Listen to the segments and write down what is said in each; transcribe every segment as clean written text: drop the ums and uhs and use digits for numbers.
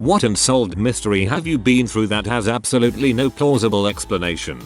What unsolved mystery have you been through that has absolutely no plausible explanation?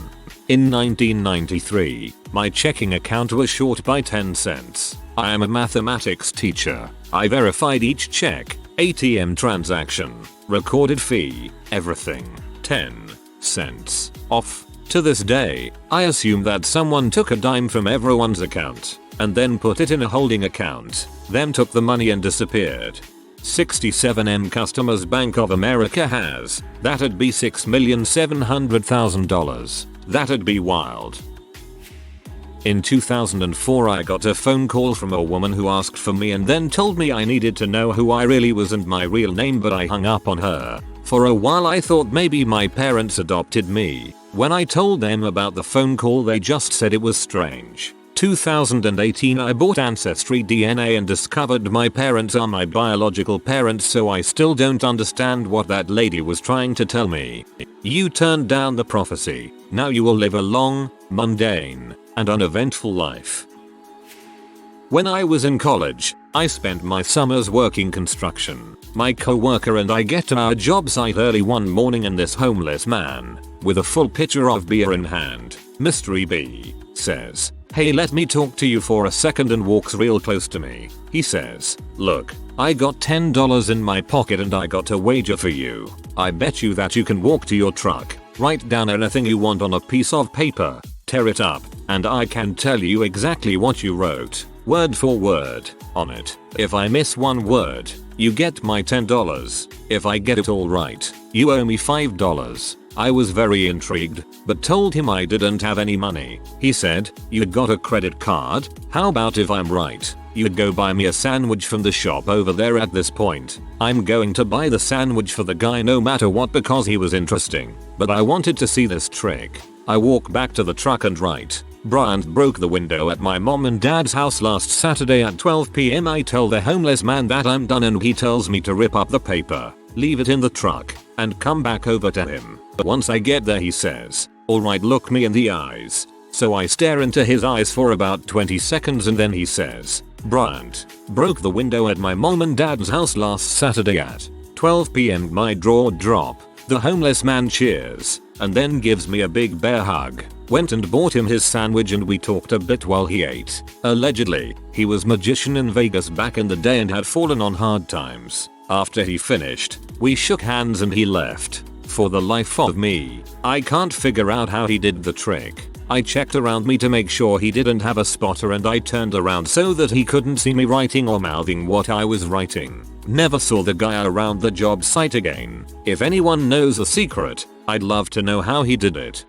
In 1993, my checking account was short by 10 cents. I am a mathematics teacher. I verified each check, ATM transaction, recorded fee, everything. 10 cents off. To this day, I assume that someone took a dime from everyone's account and then put it in a holding account, then took the money and disappeared. 67M customers Bank of America has. That'd be $6,700,000. That'd be wild. In 2004 I got a phone call from a woman who asked for me and then told me I needed to know who I really was and my real name, but I hung up on her. For a while I thought maybe my parents adopted me. When I told them about the phone call they just said it was strange. 2018 I bought Ancestry DNA and discovered my parents are my biological parents, so I still don't understand what that lady was trying to tell me. You turned down the prophecy. Now you will live a long, mundane, and uneventful life. When I was in college, I spent my summers working construction. My coworker and I get to our job site early one morning and this homeless man, with a full pitcher of beer in hand, Mystery B, says, "Hey, let me talk to you for a second," and walks real close to me. He says, "Look, I got $10 in my pocket and I got a wager for you. I bet you that you can walk to your truck, write down anything you want on a piece of paper, tear it up, and I can tell you exactly what you wrote, word for word, on it. If I miss one word, you get my $10. If I get it all right, you owe me $5. I was very intrigued, but told him I didn't have any money. He said, "You got a credit card? How about if I'm right, you'd go buy me a sandwich from the shop over there?" At this point, I'm going to buy the sandwich for the guy no matter what because he was interesting, but I wanted to see this trick. I walk back to the truck and write, "Bryant broke the window at my mom and dad's house last Saturday at 12 p.m. I tell the homeless man that I'm done and he tells me to rip up the paper, leave it in the truck, and come back over to him. But once I get there he says, 'Alright, look me in the eyes.' So I stare into his eyes for about 20 seconds and then he says, 'Bryant broke the window at my mom and dad's house last Saturday at 12 p.m. My jaw drop. The homeless man cheers, and then gives me a big bear hug. Went and bought him his sandwich and we talked a bit while he ate. Allegedly, he was magician in Vegas back in the day and had fallen on hard times. After he finished, we shook hands and he left. For the life of me, I can't figure out how he did the trick. I checked around me to make sure he didn't have a spotter and I turned around so that he couldn't see me writing or mouthing what I was writing. Never saw the guy around the job site again. If anyone knows a secret, I'd love to know how he did it."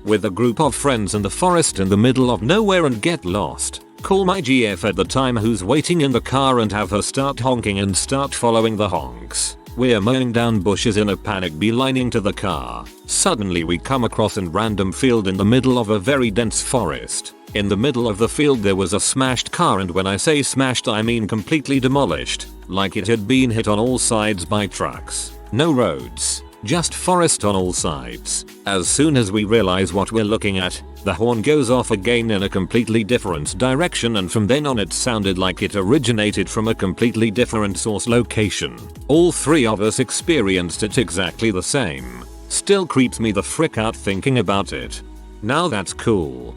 With a group of friends in the forest in the middle of nowhere and get lost. Call my GF at the time who's waiting in the car and have her start honking and start following the honks. We're mowing down bushes in a panic beelining to the car. Suddenly we come across a random field in the middle of a very dense forest. In the middle of the field there was a smashed car, and when I say smashed I mean completely demolished, like it had been hit on all sides by trucks. No roads, just forest on all sides. As soon as we realize what we're looking at, the horn goes off again in a completely different direction, and from then on it sounded like it originated from a completely different source location. All three of us experienced it exactly the same. Still creeps me the frick out thinking about it. Now that's cool.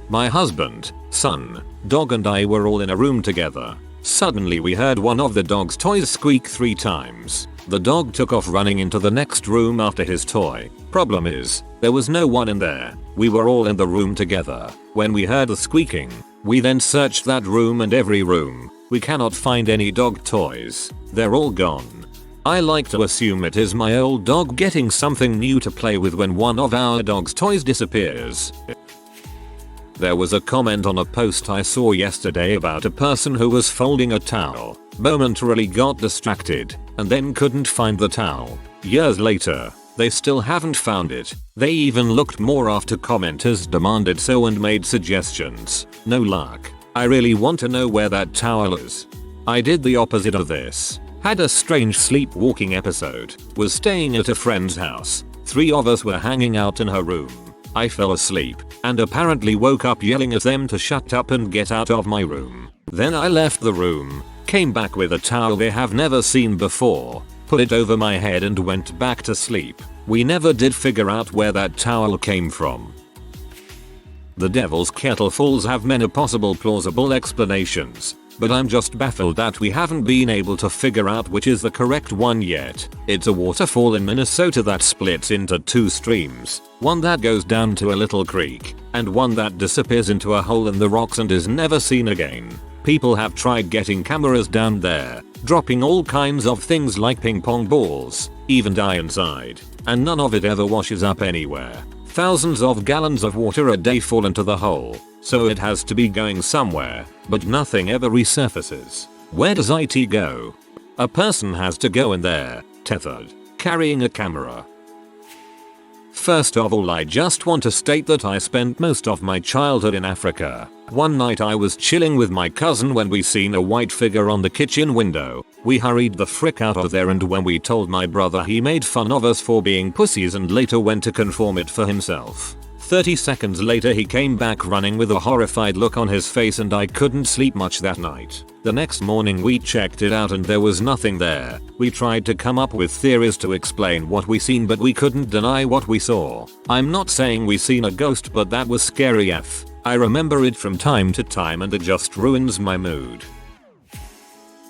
My husband, son, dog and I were all in a room together. Suddenly we heard one of the dog's toys squeak 3 times. The dog took off running into the next room after his toy. Problem is, there was no one in there. We were all in the room together. When we heard the squeaking, we then searched that room and every room. We cannot find any dog toys. They're all gone. I like to assume it is my old dog getting something new to play with when one of our dog's toys disappears. There was a comment on a post I saw yesterday about a person who was folding a towel, momentarily got distracted, and then couldn't find the towel. Years later, they still haven't found it. They even looked more after commenters demanded so and made suggestions. No luck. I really want to know where that towel is. I did the opposite of this. Had a strange sleepwalking episode. Was staying at a friend's house. 3 of us were hanging out in her room. I fell asleep and apparently woke up yelling at them to shut up and get out of my room. Then I left the room, came back with a towel they have never seen before, put it over my head and went back to sleep. We never did figure out where that towel came from. The Devil's Kettle Falls have many possible plausible explanations, but I'm just baffled that we haven't been able to figure out which is the correct one yet. It's a waterfall in Minnesota that splits into two streams, one that goes down to a little creek, and one that disappears into a hole in the rocks and is never seen again. People have tried getting cameras down there, dropping all kinds of things like ping pong balls, even dye inside, and none of it ever washes up anywhere. Thousands of gallons of water a day fall into the hole, so it has to be going somewhere, but nothing ever resurfaces. Where does IT go? A person has to go in there, tethered, carrying a camera. First of all, I just want to state that I spent most of my childhood in Africa. One night I was chilling with my cousin when we seen a white figure on the kitchen window. We hurried the frick out of there, and when we told my brother, he made fun of us for being pussies and later went to confirm it for himself. 30 seconds later he came back running with a horrified look on his face, and I couldn't sleep much that night. The next morning we checked it out and there was nothing there. We tried to come up with theories to explain what we seen, but we couldn't deny what we saw. I'm not saying we seen a ghost, but that was scary AF. I remember it from time to time and it just ruins my mood.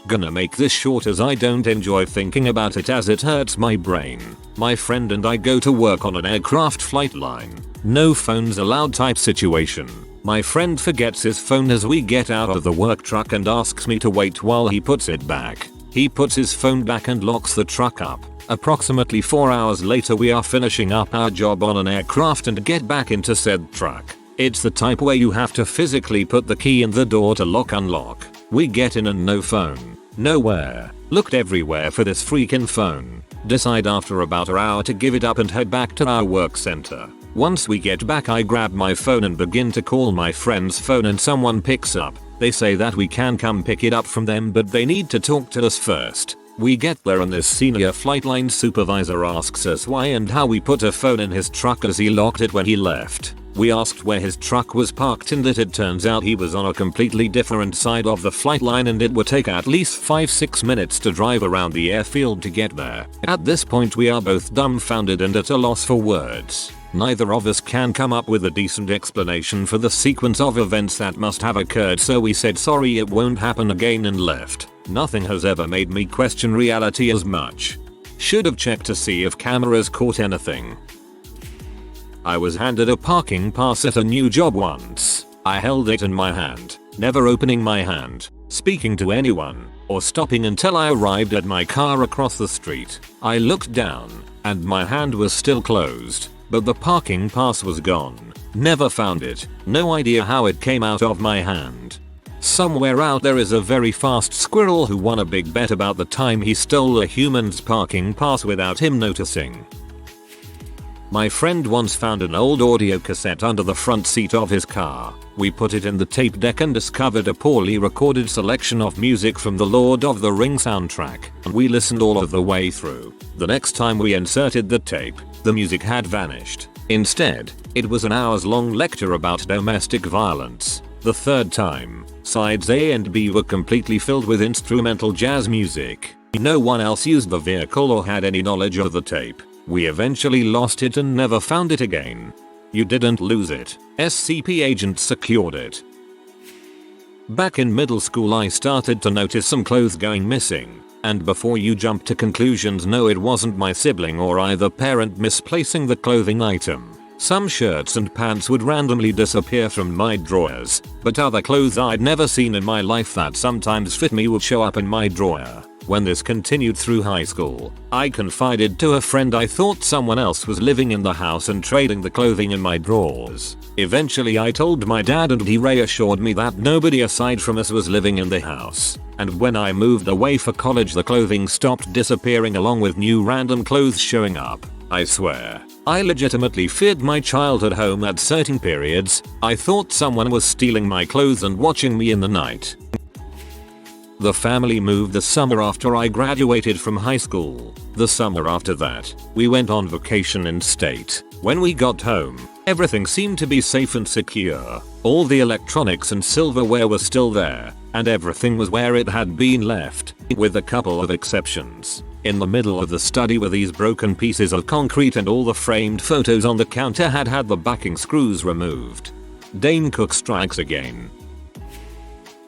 Gonna make this short as I don't enjoy thinking about it as it hurts my brain. My friend and I go to work on an aircraft flight line. No phones allowed type situation. My friend forgets his phone as we get out of the work truck and asks me to wait while he puts it back. He puts his phone back and locks the truck up. Approximately 4 hours later we are finishing up our job on an aircraft and get back into said truck. It's the type where you have to physically put the key in the door to unlock. We get in and no phone. Nowhere. Looked everywhere for this freaking phone. Decide after about an hour to give it up and head back to our work center. Once we get back I grab my phone and begin to call my friend's phone and someone picks up. They say that we can come pick it up from them but they need to talk to us first. We get there and this senior flight line supervisor asks us why and how we put a phone in his truck as he locked it when he left. We asked where his truck was parked and it turns out he was on a completely different side of the flight line and it would take at least 5-6 minutes to drive around the airfield to get there. At this point we are both dumbfounded and at a loss for words. Neither of us can come up with a decent explanation for the sequence of events that must have occurred, so we said sorry, it won't happen again and left. Nothing has ever made me question reality as much. Should have checked to see if cameras caught anything. I was handed a parking pass at a new job once. I held it in my hand, never opening my hand, speaking to anyone, or stopping until I arrived at my car across the street. I looked down, and my hand was still closed, but the parking pass was gone. Never found it. No idea how it came out of my hand. Somewhere out there is a very fast squirrel who won a big bet about the time he stole a human's parking pass without him noticing. My friend once found an old audio cassette under the front seat of his car. We put it in the tape deck and discovered a poorly recorded selection of music from the Lord of the Rings soundtrack, and we listened all of the way through. The next time we inserted the tape, the music had vanished. Instead, it was an hours-long lecture about domestic violence. The third time, sides A and B were completely filled with instrumental jazz music. No one else used the vehicle or had any knowledge of the tape. We eventually lost it and never found it again. You didn't lose it. SCP agents secured it. Back in middle school I started to notice some clothes going missing. And before you jump to conclusions, no, it wasn't my sibling or either parent misplacing the clothing item. Some shirts and pants would randomly disappear from my drawers, but other clothes I'd never seen in my life that sometimes fit me would show up in my drawer. When this continued through high school, I confided to a friend I thought someone else was living in the house and trading the clothing in my drawers. Eventually I told my dad and he reassured me that nobody aside from us was living in the house. And when I moved away for college, the clothing stopped disappearing along with new random clothes showing up. I swear, I legitimately feared my childhood home at certain periods. I thought someone was stealing my clothes and watching me in the night. The family moved the summer after I graduated from high school. The summer after that, we went on vacation in state. When we got home, Everything seemed to be safe and secure. All the electronics and silverware were still there, and everything was where it had been left, with a couple of exceptions. In the middle of the study were these broken pieces of concrete, and all the framed photos on the counter had had the backing screws removed. Dane Cook strikes again.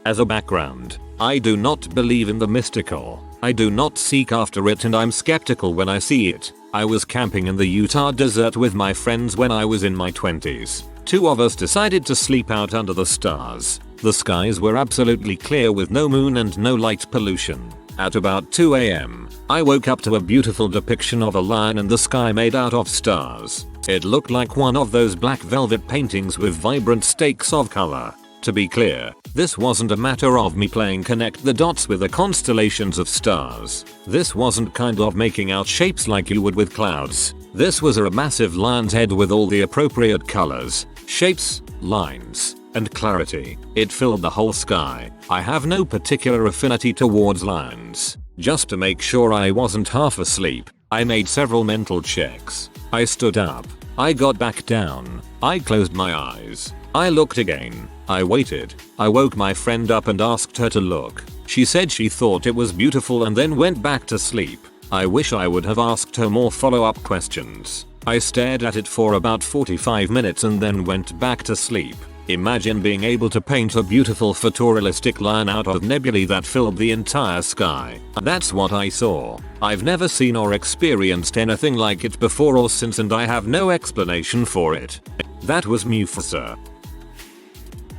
As a background, I do not believe in the mystical. I do not seek after it, and I'm skeptical when I see it. I was camping in the Utah desert with my friends when I was in my 20s. Two of us decided to sleep out under the stars. The skies were absolutely clear with no moon and no light pollution. At about 2 a.m., I woke up to a beautiful depiction of a lion in the sky made out of stars. It looked like one of those black velvet paintings with vibrant streaks of color. To be clear, this wasn't a matter of me playing connect the dots with the constellations of stars. This wasn't kind of making out shapes like you would with clouds. This was a massive lion's head with all the appropriate colors, shapes, lines, and clarity. It filled the whole sky. I have no particular affinity towards lions. Just to make sure I wasn't half asleep, I made several mental checks. I stood up. I got back down. I closed my eyes. I looked again. I waited. I woke my friend up and asked her to look. She said she thought it was beautiful and then went back to sleep. I wish I would have asked her more follow-up questions. I stared at it for about 45 minutes and then went back to sleep. Imagine being able to paint a beautiful photorealistic lion out of nebulae that filled the entire sky. That's what I saw. I've never seen or experienced anything like it before or since, and I have no explanation for it. That was Mufasa.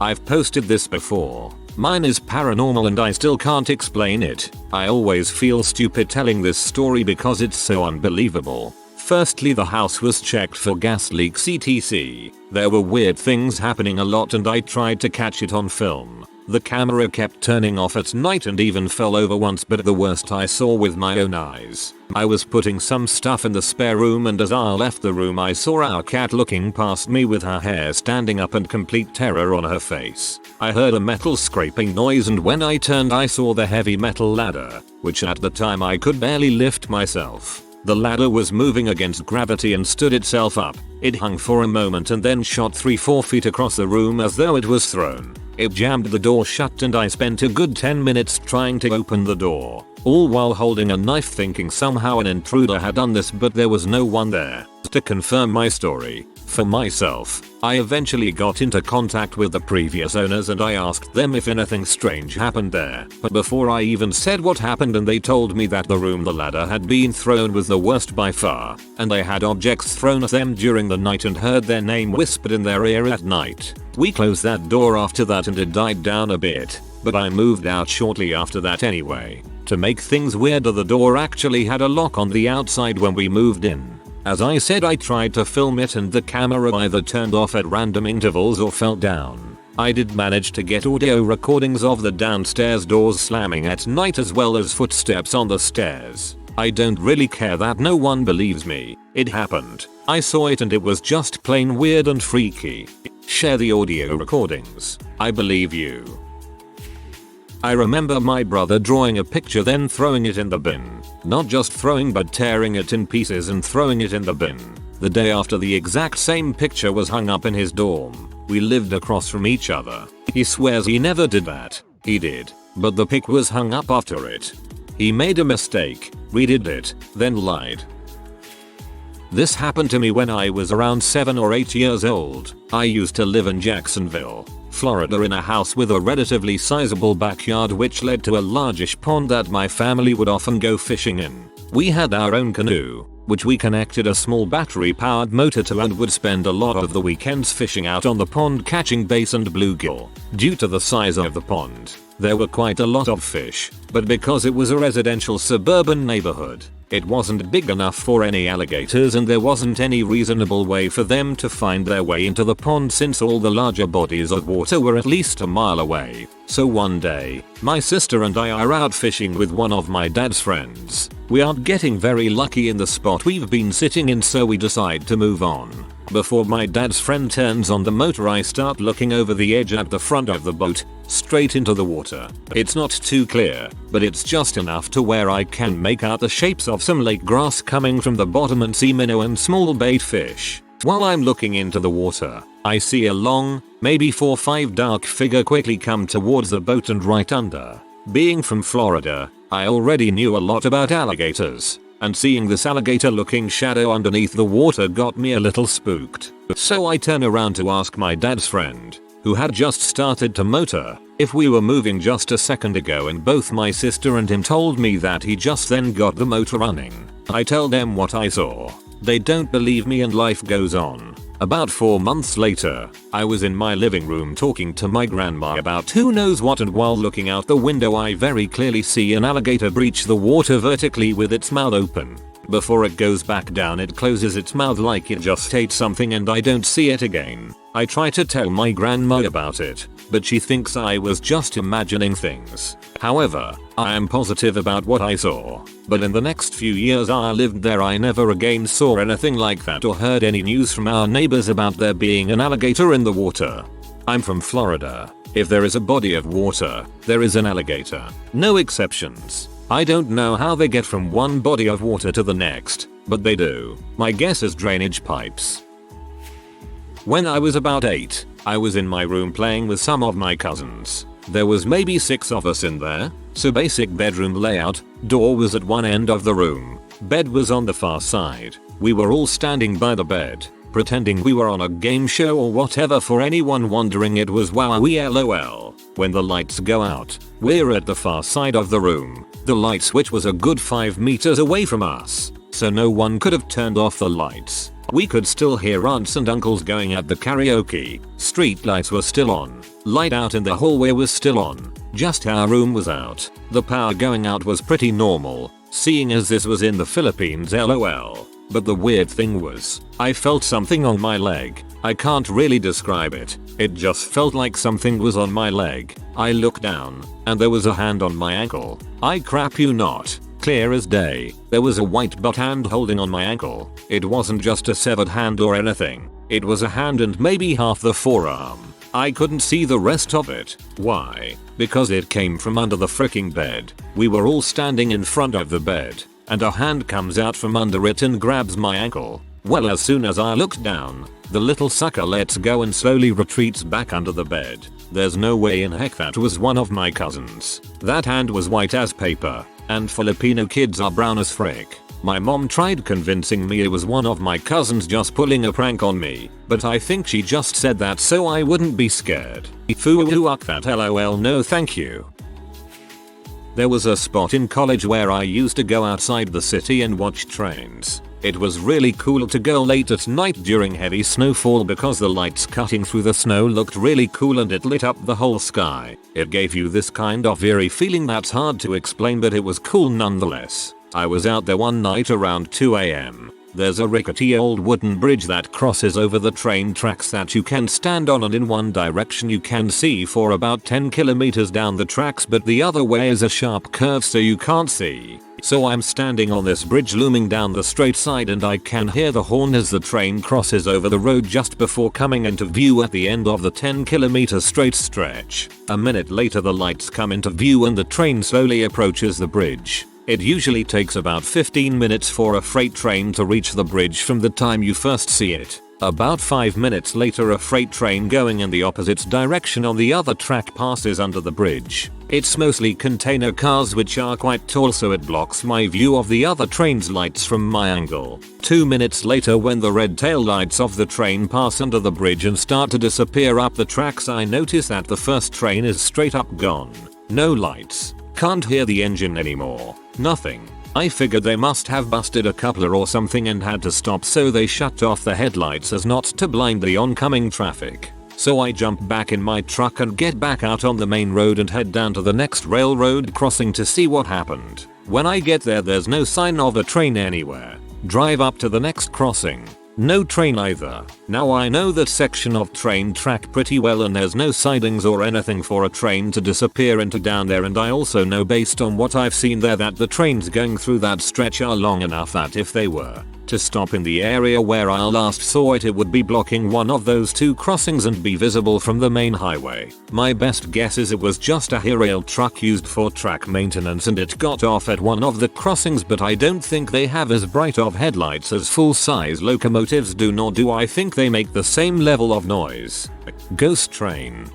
I've posted this before. Mine is paranormal and I still can't explain it. I always feel stupid telling this story because it's so unbelievable. Firstly, the house was checked for gas leaks etc. There were weird things happening a lot and I tried to catch it on film. The camera kept turning off at night and even fell over once, but the worst I saw with my own eyes. I was putting some stuff in the spare room and as I left the room I saw our cat looking past me with her hair standing up and complete terror on her face. I heard a metal scraping noise and when I turned I saw the heavy metal ladder, which at the time I could barely lift myself. The ladder was moving against gravity and stood itself up. It hung for a moment and then shot 3-4 feet across the room as though it was thrown. It jammed the door shut and I spent a good 10 minutes trying to open the door, all while holding a knife thinking somehow an intruder had done this, but there was no one there. To confirm my story, for myself, I eventually got into contact with the previous owners and I asked them if anything strange happened there. But before I even said what happened, and they told me that the room the ladder had been thrown was the worst by far, and they had objects thrown at them during the night and heard their name whispered in their ear at night. We closed that door after that and it died down a bit, but I moved out shortly after that anyway. To make things weirder, the door actually had a lock on the outside when we moved in. As I said, I tried to film it and the camera either turned off at random intervals or fell down. I did manage to get audio recordings of the downstairs doors slamming at night as well as footsteps on the stairs. I don't really care that no one believes me. It happened. I saw it and it was just plain weird and freaky. Share the audio recordings. I believe you. I remember my brother drawing a picture then throwing it in the bin. Not just throwing but tearing it in pieces and throwing it in the bin. The day after, the exact same picture was hung up in his dorm. We lived across from each other. He swears he never did that. He did, but the pic was hung up after it. He made a mistake, redid it, then lied. This happened to me when I was around 7 or 8 years old. I used to live in Jacksonville, Florida, in a house with a relatively sizable backyard which led to a largish pond that my family would often go fishing in. We had our own canoe, which we connected a small battery-powered motor to, and would spend a lot of the weekends fishing out on the pond catching bass and bluegill. Due to the size of the pond, there were quite a lot of fish, but because it was a residential suburban neighborhood, it wasn't big enough for any alligators and there wasn't any reasonable way for them to find their way into the pond since all the larger bodies of water were at least a mile away. So one day, my sister and I are out fishing with one of my dad's friends. We aren't getting very lucky in the spot we've been sitting in, so we decide to move on. Before my dad's friend turns on the motor, I start looking over the edge at the front of the boat, straight into the water. It's not too clear, but it's just enough to where I can make out the shapes of some lake grass coming from the bottom and see minnow and small bait fish. While I'm looking into the water, I see a long, maybe 4-5 dark figure quickly come towards the boat and right under. Being from Florida, I already knew a lot about alligators, and seeing this alligator looking shadow underneath the water got me a little spooked. So I turn around to ask my dad's friend, who had just started to motor, if we were moving just a second ago, and both my sister and him told me that he just then got the motor running. I tell them what I saw. They don't believe me and life goes on. About 4 months later, I was in my living room talking to my grandma about who knows what, and while looking out the window I very clearly see an alligator breach the water vertically with its mouth open. Before it goes back down, it closes its mouth like it just ate something, and I don't see it again. I try to tell my grandma about it, but she thinks I was just imagining things. However, I am positive about what I saw. But in the next few years I lived there, I never again saw anything like that or heard any news from our neighbors about there being an alligator in the water. I'm from Florida. If there is a body of water, there is an alligator. No exceptions. I don't know how they get from one body of water to the next, but they do. My guess is drainage pipes. When I was about 8, I was in my room playing with some of my cousins. There was maybe 6 of us in there, so basic bedroom layout, door was at one end of the room, bed was on the far side. We were all standing by the bed, pretending we were on a game show or whatever. For anyone wondering, it was wowee lol. When the lights go out, we're at the far side of the room. The light switch was a good 5 meters away from us, so no one could have turned off the lights. We could still hear aunts and uncles going at the karaoke. Street lights were still on. Light out in the hallway was still on. Just our room was out. The power going out was pretty normal, seeing as this was in the Philippines lol. But the weird thing was, I felt something on my leg. I can't really describe it. It just felt like something was on my leg. I looked down, and there was a hand on my ankle. I crap you not. Clear as day, there was a white butt hand holding on my ankle. It wasn't just a severed hand or anything. It was a hand and maybe half the forearm. I couldn't see the rest of it. Why? Because it came from under the freaking bed. We were all standing in front of the bed, and a hand comes out from under it and grabs my ankle. Well, as soon as I looked down, the little sucker lets go and slowly retreats back under the bed. There's no way in heck that was one of my cousins. That hand was white as paper, and Filipino kids are brown as frick. My mom tried convincing me it was one of my cousins just pulling a prank on me, but I think she just said that so I wouldn't be scared. Fuck that lol, no thank you. There was a spot in college where I used to go outside the city and watch trains. It was really cool to go late at night during heavy snowfall because the lights cutting through the snow looked really cool and it lit up the whole sky. It gave you this kind of eerie feeling that's hard to explain, but it was cool nonetheless. I was out there one night around 2 AM. There's a rickety old wooden bridge that crosses over the train tracks that you can stand on, and in one direction you can see for about 10 kilometers down the tracks, but the other way is a sharp curve so you can't see. So I'm standing on this bridge looming down the straight side, and I can hear the horn as the train crosses over the road just before coming into view at the end of the 10-kilometer straight stretch. A minute later the lights come into view and the train slowly approaches the bridge. It usually takes about 15 minutes for a freight train to reach the bridge from the time you first see it. About 5 minutes later a freight train going in the opposite direction on the other track passes under the bridge. It's mostly container cars which are quite tall, so it blocks my view of the other train's lights from my angle. 2 minutes later, when the red tail lights of the train pass under the bridge and start to disappear up the tracks, I notice that the first train is straight up gone. No lights. Can't hear the engine anymore. Nothing. I figured they must have busted a coupler or something and had to stop, so they shut off the headlights as not to blind the oncoming traffic. So I jump back in my truck and get back out on the main road and head down to the next railroad crossing to see what happened. When I get there, there's no sign of a train anywhere. Drive up to the next crossing. No train either. Now I know that section of train track pretty well, and there's no sidings or anything for a train to disappear into down there, and I also know based on what I've seen there that the trains going through that stretch are long enough that if they were to stop in the area where I last saw it, it would be blocking one of those two crossings and be visible from the main highway. My best guess is it was just a rail truck used for track maintenance and it got off at one of the crossings, but I don't think they have as bright of headlights as full-size locomotives locomotives do, nor do I think they make the same level of noise. Ghost train.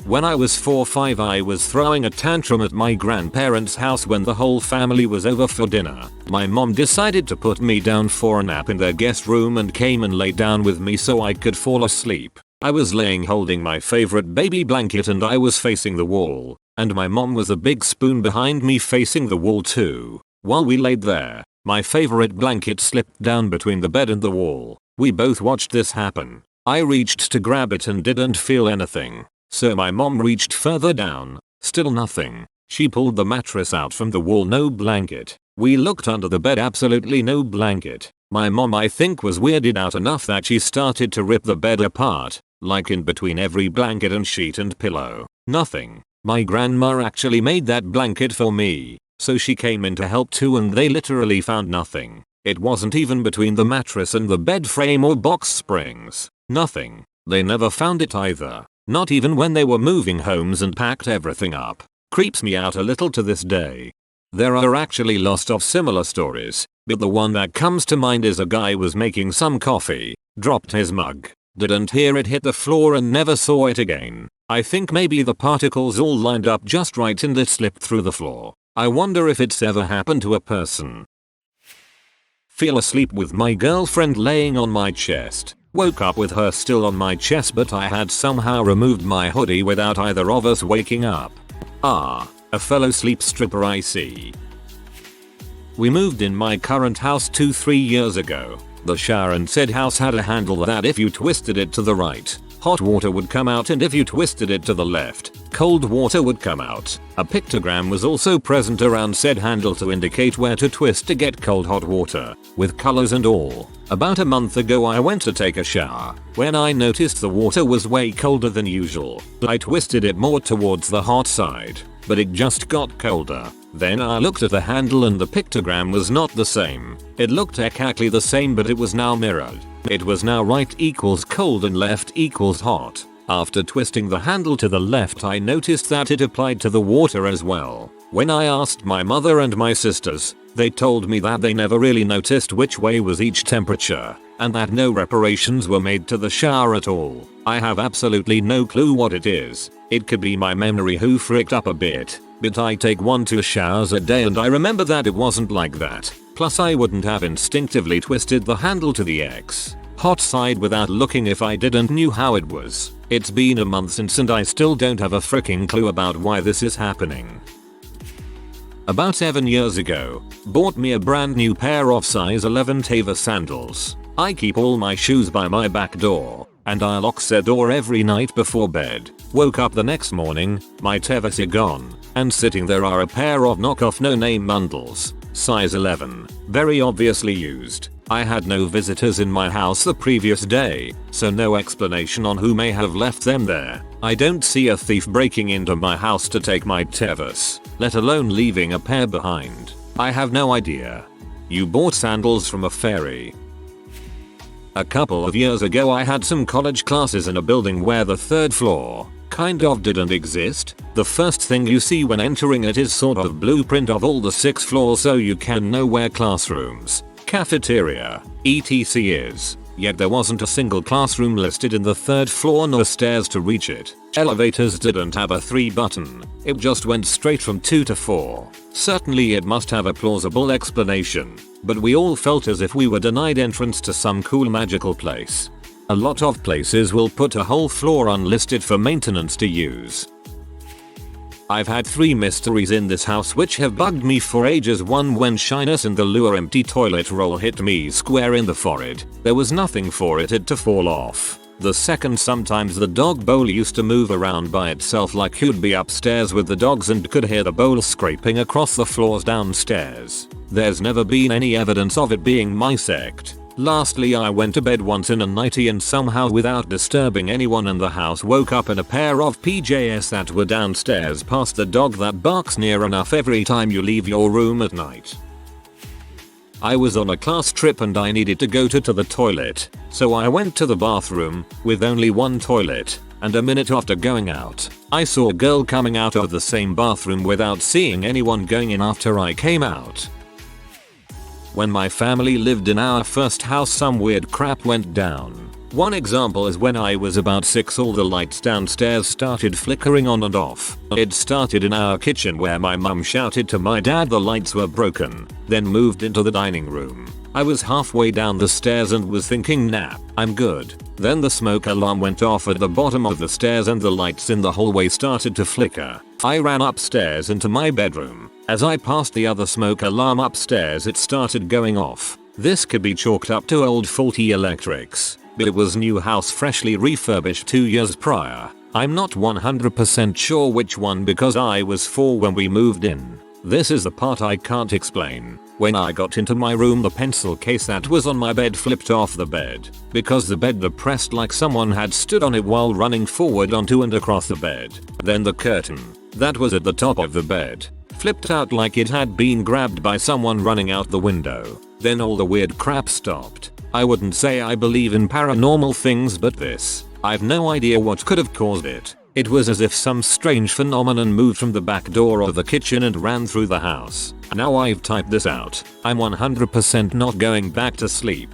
When I was 4 or 5 I was throwing a tantrum at my grandparents' house when the whole family was over for dinner. My mom decided to put me down for a nap in their guest room and came and laid down with me so I could fall asleep. I was laying holding my favorite baby blanket and I was facing the wall, and my mom was a big spoon behind me facing the wall too. While we laid there, my favorite blanket slipped down between the bed and the wall. We both watched this happen. I reached to grab it and didn't feel anything. So my mom reached further down, still nothing. She pulled the mattress out from the wall, no blanket. We looked under the bed, absolutely no blanket. My mom I think was weirded out enough that she started to rip the bed apart, like in between every blanket and sheet and pillow. Nothing. My grandma actually made that blanket for me, so she came in to help too and they literally found nothing. It wasn't even between the mattress and the bed frame or box springs. Nothing. They never found it either. Not even when they were moving homes and packed everything up. Creeps me out a little to this day. There are actually lots of similar stories, but the one that comes to mind is a guy was making some coffee, dropped his mug, didn't hear it hit the floor and never saw it again. I think maybe the particles all lined up just right and it slipped through the floor. I wonder if it's ever happened to a person. Fell asleep with my girlfriend laying on my chest. Woke up with her still on my chest, but I had somehow removed my hoodie without either of us waking up. Ah, a fellow sleep stripper I see. We moved in my current house 2-3 years ago. The shower and said house had a handle that if you twisted it to the right, hot water would come out, and if you twisted it to the left, cold water would come out. A pictogram was also present around said handle to indicate where to twist to get cold hot water, with colors and all. About a month ago I went to take a shower. When I noticed the water was way colder than usual, I twisted it more towards the hot side, but it just got colder. Then I looked at the handle and the pictogram was not the same. It looked exactly the same, but it was now mirrored. It was now right equals cold and left equals hot. After twisting the handle to the left I noticed that it applied to the water as well. When I asked my mother and my sisters, they told me that they never really noticed which way was each temperature, and that no reparations were made to the shower at all. I have absolutely no clue what it is. It could be my memory who fricked up a bit, but I take 1-2 showers a day and I remember that it wasn't like that. Plus I wouldn't have instinctively twisted the handle to the hot side without looking if I didn't knew how it was. It's been a month since and I still don't have a freaking clue about why this is happening. About 7 years ago, bought me a brand new pair of size 11 Teva sandals. I keep all my shoes by my back door, and I lock said door every night before bed. Woke up the next morning, my Tevas are gone, and sitting there are a pair of knockoff no-name bundles, size 11, very obviously used. I had no visitors in my house the previous day, so no explanation on who may have left them there. I don't see a thief breaking into my house to take my Tevas, let alone leaving a pair behind. I have no idea. You bought sandals from a fairy. A couple of years ago I had some college classes in a building where the 3rd floor kind of didn't exist. The first thing you see when entering it is sort of blueprint of all the 6 floors so you can know where classrooms, cafeteria, etc. is. Yet there wasn't a single classroom listed in the 3rd floor nor stairs to reach it. Elevators didn't have a 3 button. It just went straight from 2 to 4. Certainly it must have a plausible explanation, but we all felt as if we were denied entrance to some cool magical place. A lot of places will put a whole floor unlisted for maintenance to use. I've had 3 mysteries in this house which have bugged me for ages. One, when shyness in the lure empty toilet roll hit me square in the forehead. There was nothing for it to fall off. The second, sometimes the dog bowl used to move around by itself like you'd be upstairs with the dogs and could hear the bowl scraping across the floors downstairs. There's never been any evidence of it being my sect. Lastly, I went to bed once in a nightie and somehow without disturbing anyone in the house woke up in a pair of PJs that were downstairs past the dog that barks near enough every time you leave your room at night. I was on a class trip and I needed to go to the toilet, so I went to the bathroom with only one toilet, and a minute after going out, I saw a girl coming out of the same bathroom without seeing anyone going in after I came out. When my family lived in our first house, some weird crap went down. One example is when I was about 6, all the lights downstairs started flickering on and off. It started in our kitchen where my mum shouted to my dad the lights were broken, then moved into the dining room. I was halfway down the stairs and was thinking, nah, I'm good. Then the smoke alarm went off at the bottom of the stairs and the lights in the hallway started to flicker. I ran upstairs into my bedroom. As I passed the other smoke alarm upstairs, it started going off. This could be chalked up to old faulty electrics, but it was new house, freshly refurbished 2 years prior. I'm not 100% sure which one because I was 4 when we moved in. This is the part I can't explain. When I got into my room, the pencil case that was on my bed flipped off the bed because the bed depressed like someone had stood on it while running forward onto and across the bed. Then the curtain that was at the top of the bed flipped out like it had been grabbed by someone running out the window. Then all the weird crap stopped. I wouldn't say I believe in paranormal things, but this, I've no idea what could have caused it. It was as if some strange phenomenon moved from the back door of the kitchen and ran through the house. Now I've typed this out. I'm 100% not going back to sleep.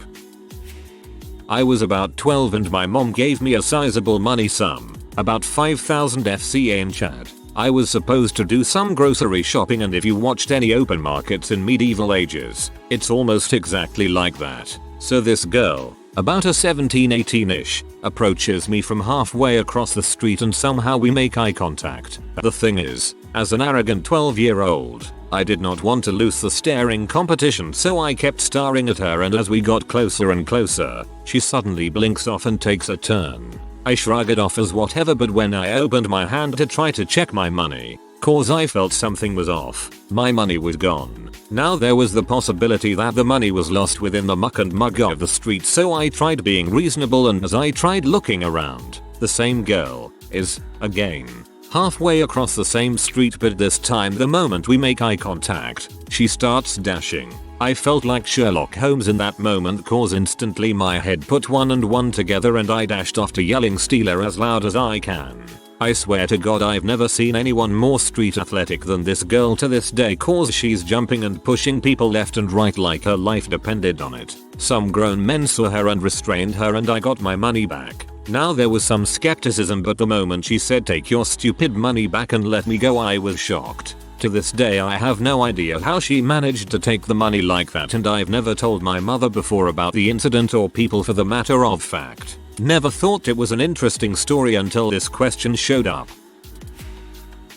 I was about 12 and my mom gave me a sizable money sum, about 5,000 FCA in Chad. I was supposed to do some grocery shopping, and if you watched any open markets in medieval ages, it's almost exactly like that. So this girl, about a 17-18ish, approaches me from halfway across the street and somehow we make eye contact. The thing is, as an arrogant 12-year-old, I did not want to lose the staring competition, so I kept staring at her, and as we got closer and closer, she suddenly blinks off and takes a turn. I shrug it off as whatever, but when I opened my hand to try to check my money, cause I felt something was off, my money was gone. Now there was the possibility that the money was lost within the muck and mug of the street, so I tried being reasonable, and as I tried looking around, the same girl is, again, halfway across the same street, but this time the moment we make eye contact, she starts dashing. I felt like Sherlock Holmes in that moment, cause instantly my head put 1 and 1 together and I dashed off to yelling "Steal her" as loud as I can. I swear to God I've never seen anyone more street athletic than this girl to this day, cause she's jumping and pushing people left and right like her life depended on it. Some grown men saw her and restrained her and I got my money back. Now there was some skepticism, but the moment she said "Take your stupid money back and let me go," I was shocked. To this day I have no idea how she managed to take the money like that, and I've never told my mother before about the incident, or people for the matter of fact. Never thought it was an interesting story until this question showed up.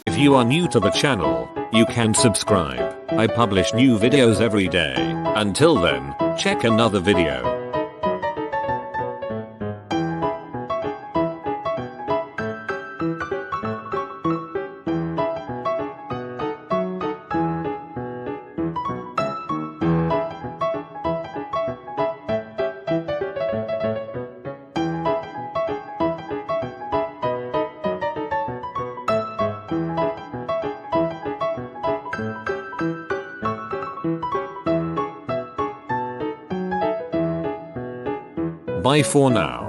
If you are new to the channel, you can subscribe. I publish new videos every day. Until then, check another video. Bye for now.